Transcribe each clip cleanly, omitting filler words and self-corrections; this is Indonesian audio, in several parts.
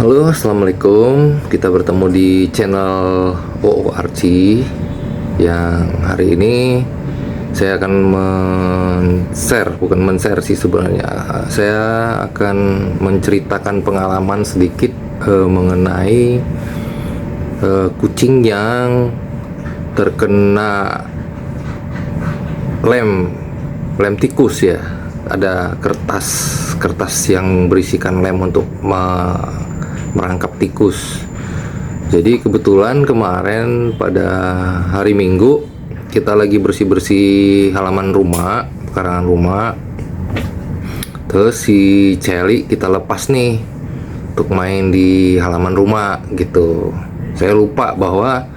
Halo, assalamualaikum. Kita bertemu di channel OORC yang hari ini saya akan men-share, bukan men-share sih sebenarnya. Saya akan menceritakan pengalaman sedikit mengenai kucing yang terkena lem tikus ya. Ada kertas yang berisikan lem untuk merangkap tikus. Jadi kebetulan kemarin pada hari Minggu kita lagi bersih-bersih halaman rumah, pekarangan rumah. Terus si Celi kita lepas nih untuk main di halaman rumah gitu. Saya lupa bahwa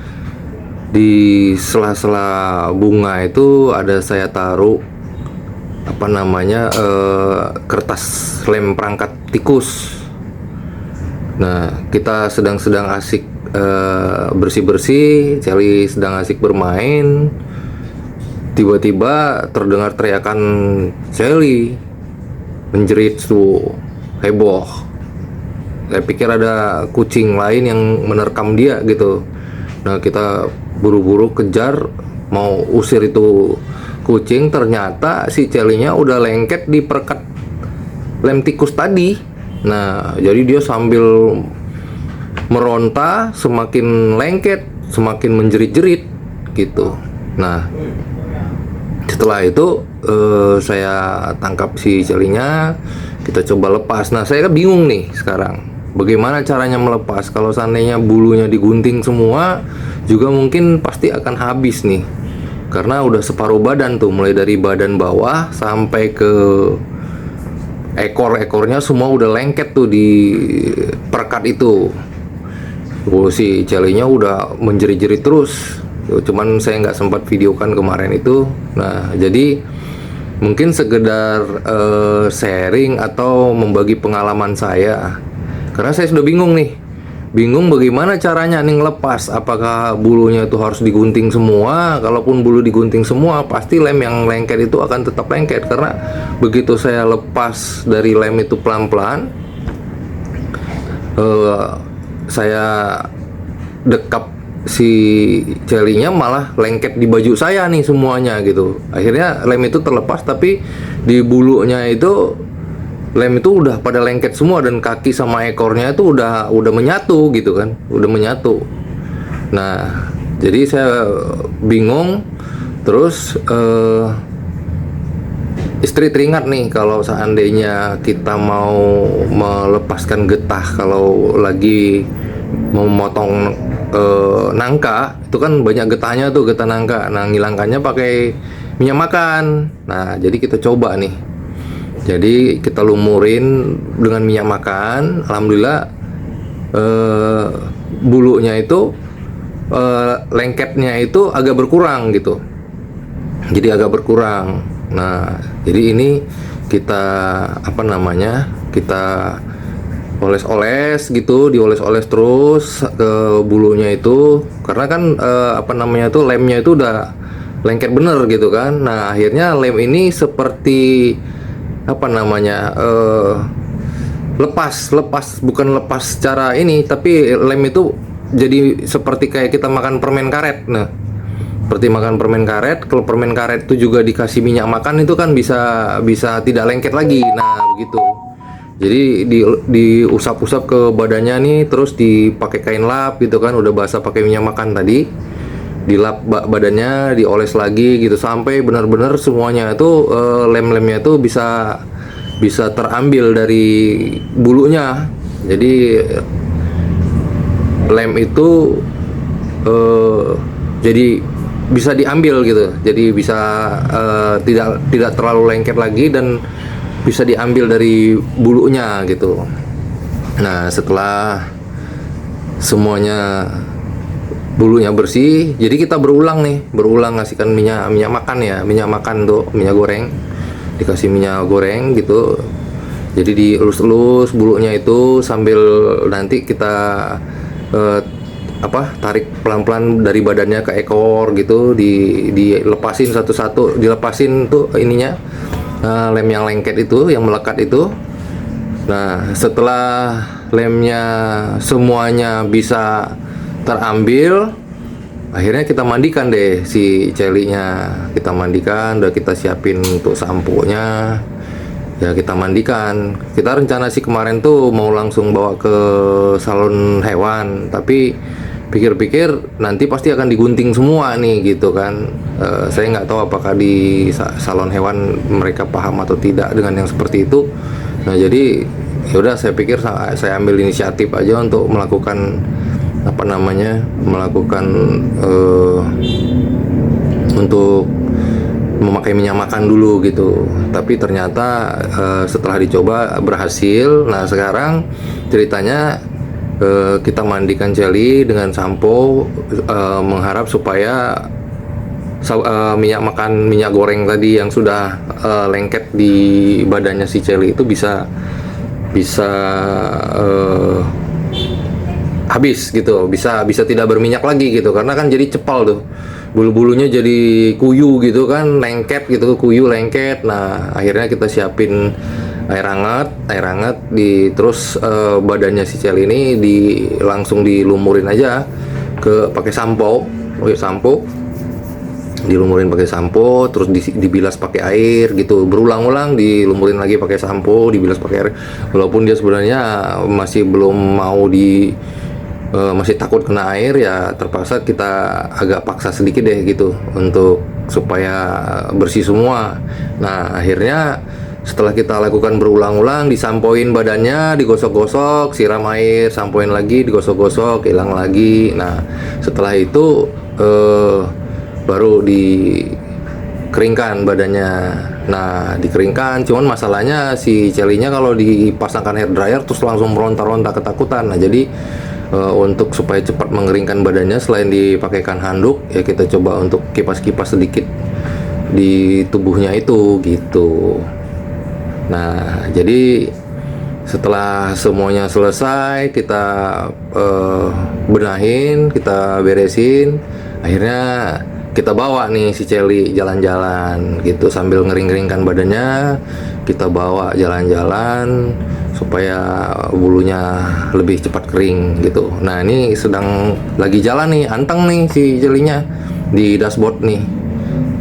di sela-sela bunga itu ada saya taruh kertas lem perangkat tikus. Nah, kita sedang asik bersih-bersih, Celi sedang asik bermain. Tiba-tiba terdengar teriakan Celi, menjerit tuh, heboh. Saya pikir ada kucing lain yang menerkam dia gitu. Nah, kita buru-buru kejar mau usir itu kucing, ternyata si Celinya udah lengket di perekat lem tikus tadi. Nah, jadi dia sambil meronta, semakin lengket, semakin menjerit-jerit gitu. Nah, setelah itu saya tangkap si Celinya, kita coba lepas. Nah, saya bingung nih sekarang, bagaimana caranya melepas. Kalau seandainya bulunya digunting semua, juga mungkin pasti akan habis nih, karena udah separuh badan tuh, mulai dari badan bawah sampai ke ekor-ekornya semua udah lengket tuh di perekat itu. Si Celinya udah menjerit-jerit terus. Cuman saya nggak sempat videokan kemarin itu. Nah, jadi mungkin sekedar sharing atau membagi pengalaman saya, karena saya sudah bingung nih. Bingung bagaimana caranya nih ngelepas. Apakah bulunya itu harus digunting semua? Kalaupun bulu digunting semua, pasti lem yang lengket itu akan tetap lengket. Karena begitu saya lepas dari lem itu pelan-pelan, saya dekap si Celinya malah lengket di baju saya nih semuanya gitu. Akhirnya lem itu terlepas, tapi di bulunya itu lem itu udah pada lengket semua, dan kaki sama ekornya itu udah menyatu gitu kan, udah menyatu. Nah, jadi saya bingung. Terus istri teringat nih, kalau seandainya kita mau melepaskan getah, kalau lagi memotong nangka, itu kan banyak getahnya tuh, getah nangka. Nah, ngilangkannya pakai minyak makan. Nah, jadi kita coba nih. Jadi kita lumurin dengan minyak makan. Alhamdulillah bulunya itu lengketnya itu agak berkurang gitu. Jadi agak berkurang. Nah, jadi ini kita kita oles-oles gitu, dioles-oles terus ke bulunya itu, karena kan lemnya itu udah lengket bener gitu kan. Nah, akhirnya lem ini seperti lepas, bukan lepas secara ini, tapi lem itu jadi seperti kayak kita makan permen karet. Nah, seperti makan permen karet. Kalau permen karet itu juga dikasih minyak makan, itu kan bisa tidak lengket lagi. Nah, begitu. Jadi diusap-usap ke badannya nih, terus dipakai kain lap gitu kan, udah basah pakai minyak makan tadi, dilap badannya, dioles lagi gitu, sampai benar-benar semuanya itu lem-lemnya itu bisa terambil dari bulunya. Jadi lem itu jadi bisa diambil gitu, jadi bisa tidak terlalu lengket lagi, dan bisa diambil dari bulunya gitu. Nah, setelah semuanya bulunya bersih, jadi kita berulang ngasihkan minyak makan ya, minyak makan tuh, minyak goreng, dikasih minyak goreng gitu. Jadi dielus-elus bulunya itu, sambil nanti kita tarik pelan-pelan dari badannya ke ekor gitu, dilepasin satu-satu, dilepasin tuh ininya, lem yang lengket itu, yang melekat itu. Nah, setelah lemnya semuanya bisa terambil, akhirnya kita mandikan deh si celinya. Kita mandikan, udah kita siapin untuk sampo-nya. Ya kita mandikan. Kita rencana sih kemarin tuh mau langsung bawa ke salon hewan, tapi pikir-pikir nanti pasti akan digunting semua nih gitu kan. Saya nggak tahu apakah di salon hewan mereka paham atau tidak dengan yang seperti itu. Nah jadi ya udah saya pikir saya ambil inisiatif aja untuk melakukan apa namanya melakukan untuk memakai minyak makan dulu gitu. Tapi ternyata setelah dicoba berhasil. Nah sekarang ceritanya kita mandikan Celi dengan sampo, mengharap supaya minyak goreng tadi yang sudah lengket di badannya si Celi itu bisa habis gitu, bisa tidak berminyak lagi gitu, karena kan jadi cepal tuh, bulu-bulunya jadi kuyu gitu kan, lengket gitu, kuyu lengket. Nah akhirnya kita siapin air hangat terus badannya si Celi ini langsung dilumurin aja pakai sampo, dilumurin pakai sampo, terus dibilas pakai air gitu, berulang-ulang dilumurin lagi pakai sampo, dibilas pakai air. Walaupun dia sebenarnya masih belum mau masih takut kena air, ya terpaksa kita agak paksa sedikit deh gitu untuk supaya bersih semua. Nah akhirnya setelah kita lakukan berulang-ulang, disampoin badannya, digosok-gosok, siram air, sampoin lagi, digosok-gosok, hilang lagi. Nah setelah itu baru dikeringkan badannya. Nah dikeringkan, cuman masalahnya si Celinya kalau dipasangkan hair dryer terus langsung meronta-ronta ketakutan. Nah jadi untuk supaya cepat mengeringkan badannya, selain dipakaikan handuk, ya kita coba untuk kipas-kipas sedikit di tubuhnya itu gitu. Nah jadi setelah semuanya selesai, kita benahin, kita beresin, akhirnya kita bawa nih si Celi jalan-jalan gitu, sambil ngering-ngeringkan badannya kita bawa jalan-jalan supaya bulunya lebih cepat kering gitu. Nah ini sedang lagi jalan nih, anteng nih si Celinya di dashboard nih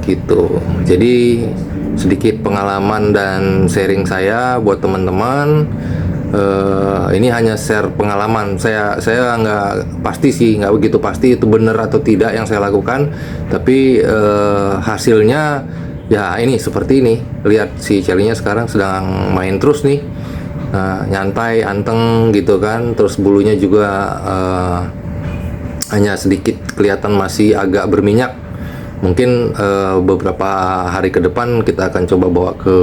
gitu. Jadi sedikit pengalaman dan sharing saya buat teman-teman. Ini hanya share pengalaman saya nggak pasti sih, nggak begitu pasti itu benar atau tidak yang saya lakukan, tapi hasilnya ya ini seperti ini. Lihat si Celinya sekarang sedang main terus nih, nyantai, anteng gitu kan. Terus bulunya juga hanya sedikit kelihatan masih agak berminyak. Mungkin beberapa hari ke depan kita akan coba bawa ke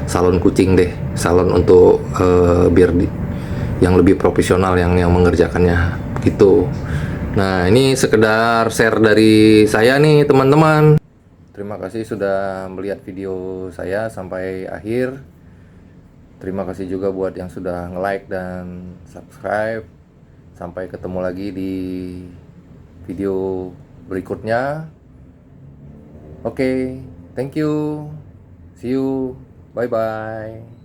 salon kucing deh, salon untuk biar yang lebih profesional yang mengerjakannya gitu. Nah ini sekedar share dari saya nih teman-teman. Terima kasih sudah melihat video saya sampai akhir. Terima kasih juga buat yang sudah nge-like dan subscribe. Sampai ketemu lagi di video berikutnya. Oke, thank you. See you. Bye bye.